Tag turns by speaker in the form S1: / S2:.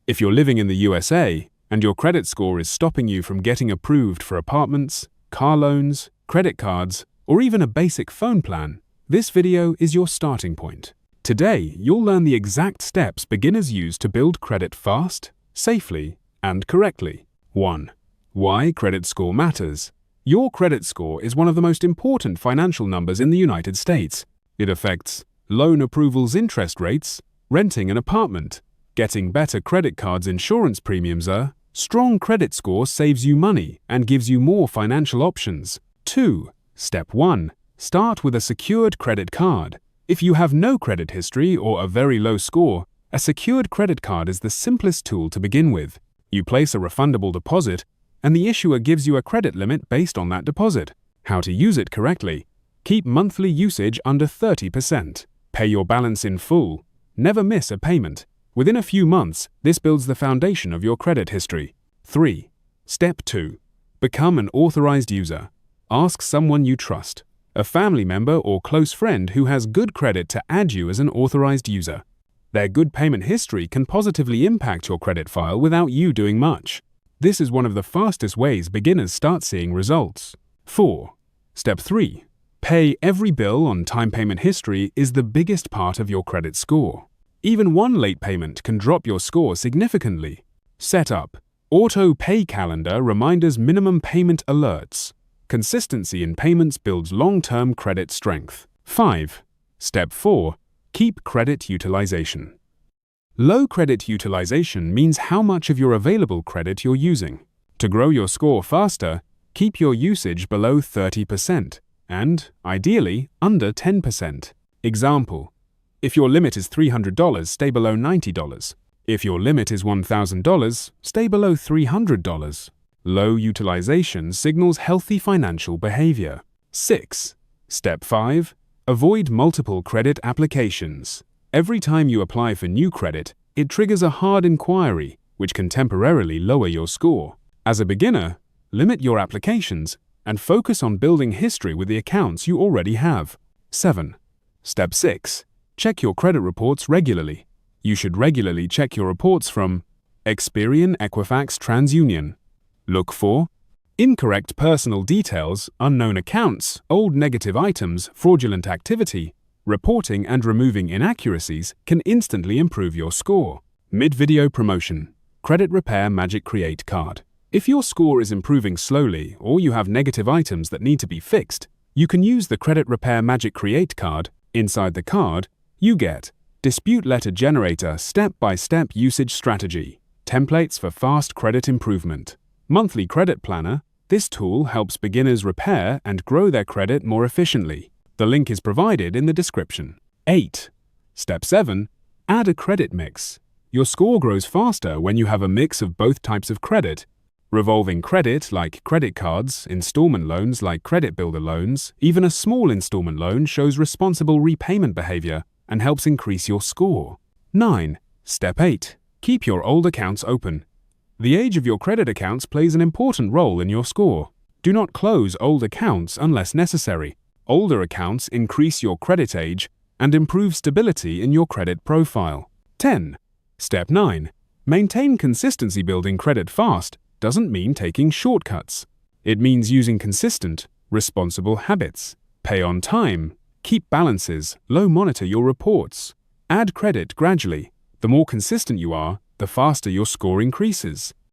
S1: If you're living in the USA and your credit score is stopping you from getting approved for apartments, car loans, credit cards, or even a basic phone plan, this video is your starting point. Today, you'll learn the exact steps beginners use to build credit fast, safely, and correctly. 1. Why credit score matters. Your credit score is one of the most important financial numbers in the United States. It affects loan approvals, interest rates, renting an apartment, getting better credit cards, insurance premiums. A strong credit score saves you money and gives you more financial options. 2. Step 1. Start with a secured credit card. If you have no credit history or a very low score, a secured credit card is the simplest tool to begin with. You place a refundable deposit, and the issuer gives you a credit limit based on that deposit. How to use it correctly. Keep monthly usage under 30%. Pay your balance in full. Never miss a payment. Within a few months, this builds the foundation of your credit history. 3. Step 2. Become an authorized user. Ask someone you trust, a family member or close friend who has good credit, to add you as an authorized user. Their good payment history can positively impact your credit file without you doing much. This is one of the fastest ways beginners start seeing results. 4. Step 3. Pay every bill on time. Payment history is the biggest part of your credit score. Even one late payment can drop your score significantly. Set up auto pay calendar reminders, minimum payment alerts. Consistency in payments builds long-term credit strength. 5. Step 4. Keep credit utilization. Low credit utilization means how much of your available credit you're using. To grow your score faster, keep your usage below 30% and, ideally, under 10%. Example: if your limit is $300, stay below $90. If your limit is $1,000, stay below $300. Low utilization signals healthy financial behavior. 6. Step 5. Avoid multiple credit applications. Every time you apply for new credit, it triggers a hard inquiry, which can temporarily lower your score. As a beginner, limit your applications and focus on building history with the accounts you already have. 7. Step 6. Check your credit reports regularly. You should regularly check your reports from Experian, Equifax, TransUnion. Look for incorrect personal details, unknown accounts, old negative items, fraudulent activity. Reporting and removing inaccuracies can instantly improve your score. Mid-video promotion. Credit Repair Magic Create Card. If your score is improving slowly or you have negative items that need to be fixed, you can use the Credit Repair Magic Create Card. Inside the card, you get dispute letter generator, step-by-step usage strategy, templates for fast credit improvement, monthly credit planner. This tool helps beginners repair and grow their credit more efficiently. The link is provided in the description. 8. Step 7. Add a credit mix. Your score grows faster when you have a mix of both types of credit. Revolving credit like credit cards, installment loans like credit builder loans, even a small installment loan shows responsible repayment behavior and helps increase your score. 9. Step 8. Keep your old accounts open. The age of your credit accounts plays an important role in your score. Do not close old accounts unless necessary. Older accounts increase your credit age and improve stability in your credit profile. 10. Step 9. Maintain consistency. Building credit fast doesn't mean taking shortcuts. It means using consistent, responsible habits. Pay on time. Keep balances. Monitor your reports. Add credit gradually. The more consistent you are, the faster your score increases.